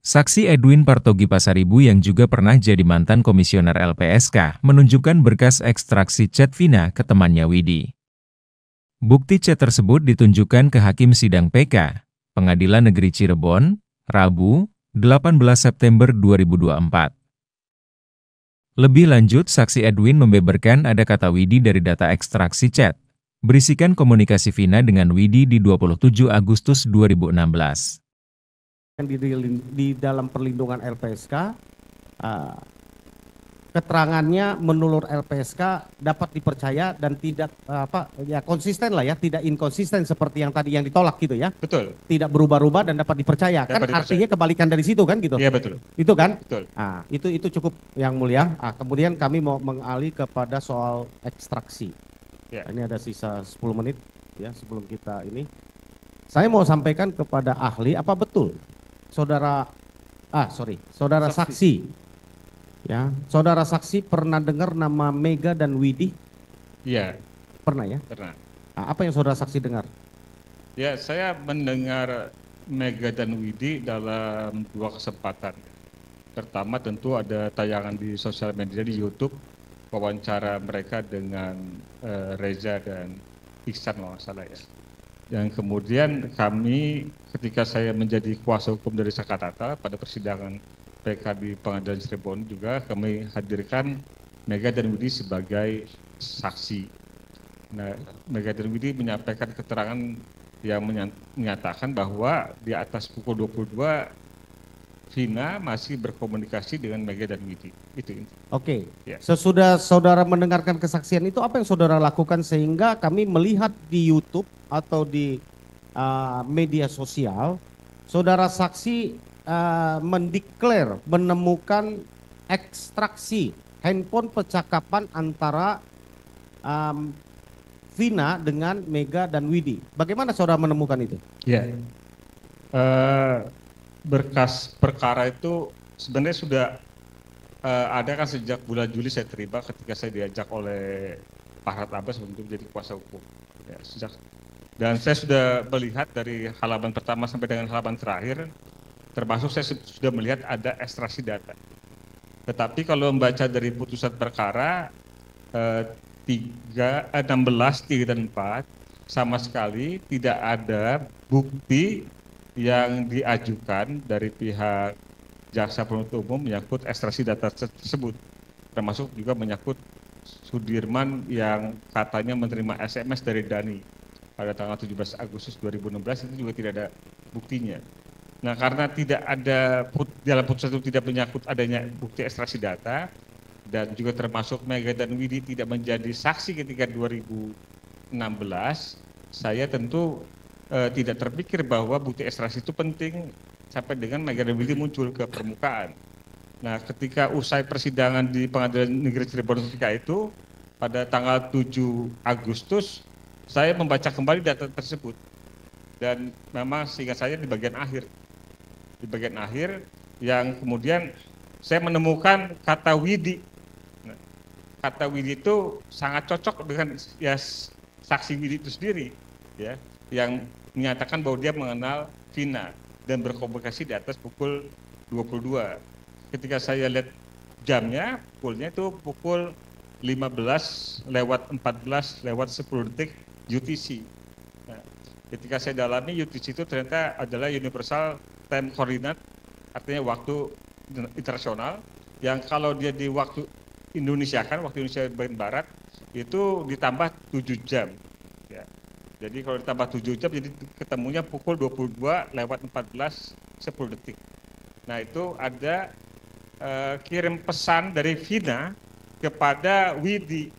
Saksi Edwin Partogi Pasaribu yang juga pernah jadi mantan komisioner LPSK menunjukkan berkas ekstraksi chat Vina ke temannya Widi. Bukti chat tersebut ditunjukkan ke Hakim Sidang PK, Pengadilan Negeri Cirebon, Rabu, 18 September 2024. Lebih lanjut, saksi Edwin membeberkan ada kata Widi dari data ekstraksi chat, berisikan komunikasi Vina dengan Widi di 27 Agustus 2016. Di dalam perlindungan LPSK, keterangannya menurut LPSK dapat dipercaya dan tidak konsisten lah ya, tidak inkonsisten seperti yang tadi yang ditolak gitu ya. Betul. Tidak berubah-ubah dan dapat dipercaya. Dapat dipercaya. Artinya kebalikan dari situ kan gitu. Iya betul. Itu kan? Betul. Itu cukup yang mulia. Kemudian kami mau mengalih kepada soal ekstraksi. Ya. Ini ada sisa 10 menit ya sebelum kita ini. Saya mau sampaikan kepada ahli, apa betul saudara saksi. Ya, saudara saksi pernah dengar nama Mega dan Widi? Iya. Pernah ya? Pernah. Apa yang saudara saksi dengar? Ya, saya mendengar Mega dan Widi dalam 2 kesempatan. Pertama tentu ada tayangan di sosial media di YouTube, wawancara mereka dengan Reza dan Iksan kalau nggak salah ya. Dan kemudian kami ketika saya menjadi kuasa hukum dari Sakatata pada persidangan PK di Pengadilan Cirebon juga kami hadirkan Mega dan Widi sebagai saksi. Nah, Mega dan Widi menyampaikan keterangan yang menyatakan bahwa di atas pukul 22 Vina masih berkomunikasi dengan Mega dan Widi. Itu. Oke. Ya. Sesudah saudara mendengarkan kesaksian itu, apa yang saudara lakukan sehingga kami melihat di YouTube atau di media sosial, saudara saksi mendeklar menemukan ekstraksi handphone percakapan antara Vina dengan Mega dan Widi. Bagaimana saudara menemukan itu? Ya. Berkas perkara itu sebenarnya sudah ada kan sejak bulan Juli saya terima ketika saya diajak oleh Pak Harhat Abbas untuk jadi kuasa hukum. Ya, dan saya sudah melihat dari halaman pertama sampai dengan halaman terakhir, termasuk saya sudah melihat ada ekstraksi data. Tetapi kalau membaca dari putusan perkara 16, 3 dan 4 sama sekali tidak ada bukti yang diajukan dari pihak jaksa penuntut umum menyangkut ekstraksi data tersebut, termasuk juga menyangkut Sudirman yang katanya menerima SMS dari Dani pada tanggal 17 Agustus 2016 itu juga tidak ada buktinya. Nah, karena tidak ada dalam putusan itu tidak menyangkut adanya bukti ekstraksi data dan juga termasuk Mega dan Widi tidak menjadi saksi ketika 2016, saya tentu tidak terpikir bahwa bukti ekstraksi itu penting sampai dengan Mega dan Widi muncul ke permukaan. Nah, ketika usai persidangan di Pengadilan Negeri Cirebon ketika itu, pada tanggal 7 Agustus, saya membaca kembali data tersebut. Dan memang seingat saya di bagian akhir. Di bagian akhir yang kemudian saya menemukan kata Widi. Nah, kata Widi itu sangat cocok dengan ya, saksi Widi itu sendiri. Ya, yang menyatakan bahwa dia mengenal Vina dan berkomunikasi di atas pukul 22. Ketika saya lihat jamnya, pukulnya itu pukul 15:14:10 UTC. Nah, ketika saya dalami UTC itu ternyata adalah Universal Time Coordinate, artinya waktu internasional, yang kalau dia di waktu Indonesia kan, waktu Indonesia bagian barat, itu ditambah 7 jam. Ya. Jadi kalau ditambah 7 jam, jadi ketemunya pukul 22:14:10. Nah, itu ada kirim pesan dari Vina kepada Widi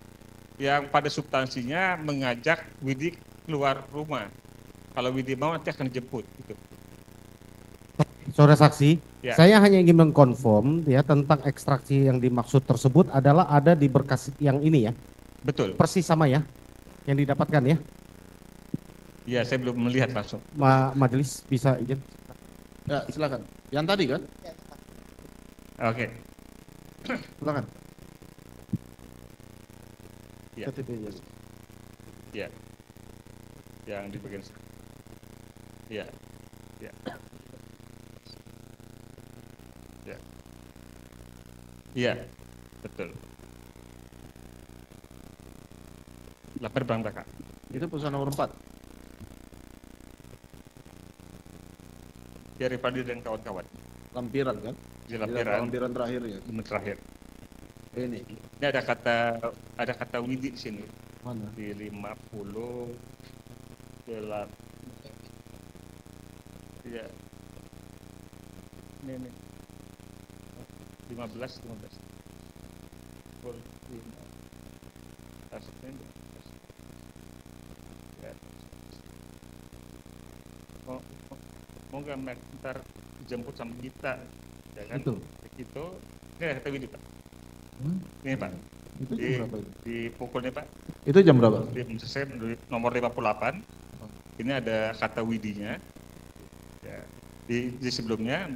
yang pada substansinya mengajak Widi keluar rumah. Kalau Widi mau nanti akan dijemput. Gitu. Saudara saksi, ya. Saya hanya ingin mengkonfirm ya tentang ekstraksi yang dimaksud tersebut adalah ada di berkas yang ini ya. Betul. Persis sama ya, yang didapatkan ya. Ya, saya belum melihat langsung. Majelis bisa izin? Ya, silakan. Yang tadi kan? Oke. Silakan. Ya. Ya. Yang di bagian. Ya. Ya. Ya. Iya, betul. Lapor Bang Kakak. Itu putusan nomor 4. Ya, Ripadi dan kawan-kawan. Lampiran kan? Di lampiran Lampiran terakhirnya. terakhir. Ini. Ini ada kata Widi di sini. Mana? Di 50 gelap. Iya. Ini. 15. Ya. Mau nggak ntar dijemput sama kita, ya kan? Betul. Itu, ini ada kata Widi Pak. Ini Pak. Itu jam berapa itu? Di pukulnya Pak. Itu jam berapa? Di nomor 58. Ini ada kata Widinya. Ya. Di sebelumnya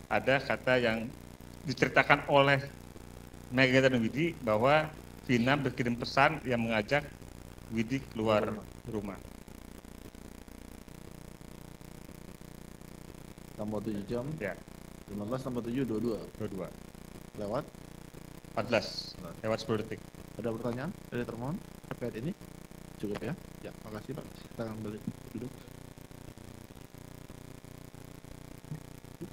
ada kata yang diceritakan oleh Mega dan Widi bahwa Vina berkirim pesan yang mengajak Widi keluar rumah. Tambah 7 jam. Ya, 15 tambah 7, 22. 22. Lewat. 14 lewat 10 detik. Ada pertanyaan dari termohon terkait ini? Cukup ya? Ya, makasih Pak. Kita kembali duduk.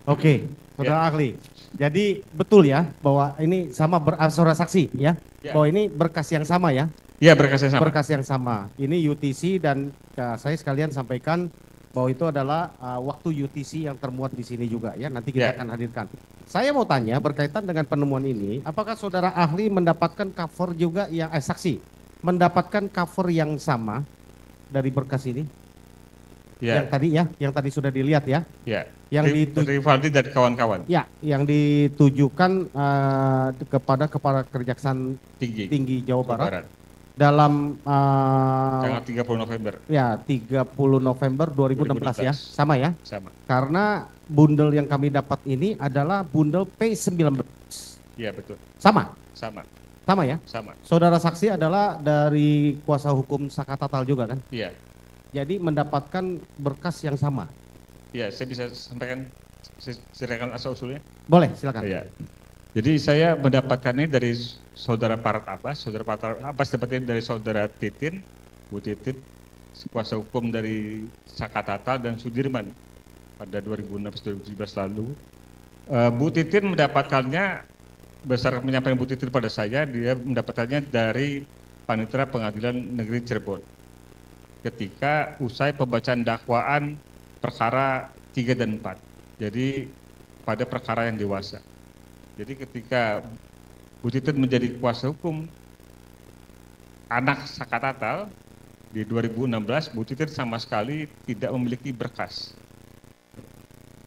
Oke, saudara ahli. Jadi betul ya bahwa ini sama saudara saksi ya, Ya. bahwa ini berkas yang sama ya, Iya, berkasnya sama. berkas yang sama. Ini UTC dan saya sekalian sampaikan bahwa itu adalah waktu UTC yang termuat di sini juga ya. Nanti kita Ya. akan hadirkan. Saya mau tanya berkaitan dengan penemuan ini, apakah saudara ahli mendapatkan cover juga yang saksi mendapatkan cover yang sama dari berkas ini? Ya, Yang tadi ya, yang tadi sudah dilihat ya. ya. Yang Rivaldi dan kawan-kawan. Ya, yang ditujukan kepada Kejaksaan Tinggi. Tinggi Jawa Barat dalam Tanggal 30 November. ya 30 November 2016 ya, sama ya. Sama. Karena bundel yang kami dapat ini adalah bundel P19. Iya, betul. Sama, Sama. sama ya. Sama. Saudara saksi adalah dari kuasa hukum Saka Tatal juga kan? Iya. Jadi mendapatkan berkas yang sama. Iya, saya bisa sampaikan serahkan asal usulnya. Boleh, silakan. Iya. Jadi saya mendapatkannya dari saudara Parat Abbas, saudara Parat Abbas dapatnya dari saudara Titin, Bu Titin, kuasa hukum dari Saka Tatal dan Sudirman pada 2016-2017 lalu. Bu Titin mendapatkannya besar menyampaikan Bu Titin pada saya, dia mendapatkannya dari Panitera Pengadilan Negeri Cirebon. Ketika usai pembacaan dakwaan perkara 3 dan 4. Jadi pada perkara yang dewasa. Jadi ketika Bu Titin menjadi kuasa hukum anak Saka Tatal di 2016, Bu Titin sama sekali tidak memiliki berkas.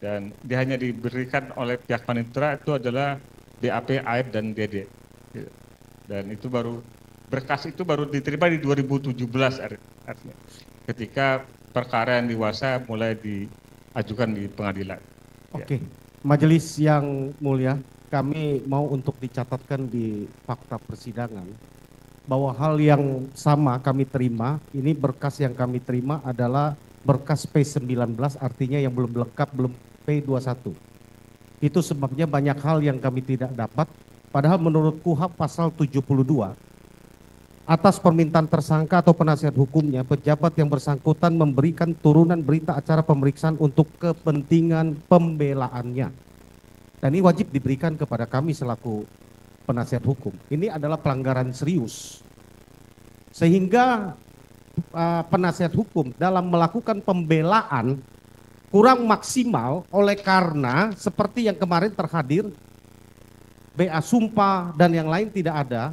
Dan dia hanya diberikan oleh pihak panitera itu adalah BAP, AIP, dan DD. Dan itu baru berkas itu baru diterima di 2017 artinya. Ketika perkara yang dewasa mulai diajukan di pengadilan. Oke, majelis yang mulia, kami mau untuk dicatatkan di fakta persidangan bahwa hal yang sama kami terima, ini berkas yang kami terima adalah berkas P19, artinya yang belum lengkap, belum P21. Itu sebabnya banyak hal yang kami tidak dapat, padahal menurut KUHP pasal 72, atas permintaan tersangka atau penasihat hukumnya, pejabat yang bersangkutan memberikan turunan berita acara pemeriksaan untuk kepentingan pembelaannya. Dan ini wajib diberikan kepada kami selaku penasihat hukum. Ini adalah pelanggaran serius. Sehingga penasihat hukum dalam melakukan pembelaan kurang maksimal oleh karena seperti yang kemarin terhadir, BA sumpah dan yang lain tidak ada.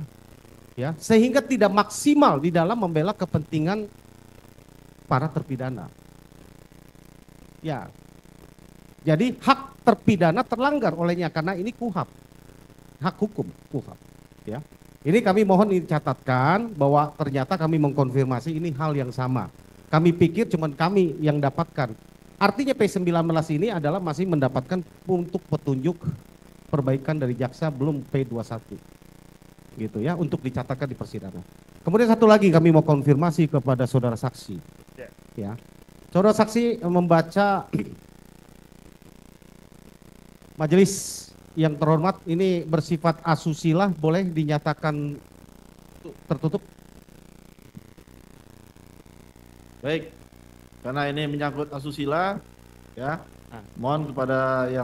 Ya, sehingga tidak maksimal di dalam membela kepentingan para terpidana. Ya, jadi hak terpidana terlanggar olehnya karena ini KUHP, hak hukum KUHP. Ya, ini kami mohon dicatatkan bahwa ternyata kami mengkonfirmasi ini hal yang sama. Kami pikir cuman kami yang dapatkan. Artinya P19 ini adalah masih mendapatkan untuk petunjuk perbaikan dari jaksa belum P21. Gitu ya, untuk dicatatkan di persidangan. Kemudian satu lagi kami mau konfirmasi kepada saudara saksi. Ya. Saudara saksi membaca majelis yang terhormat, ini bersifat asusila, boleh dinyatakan tertutup. Baik, karena ini menyangkut asusila, ya, mohon kepada yang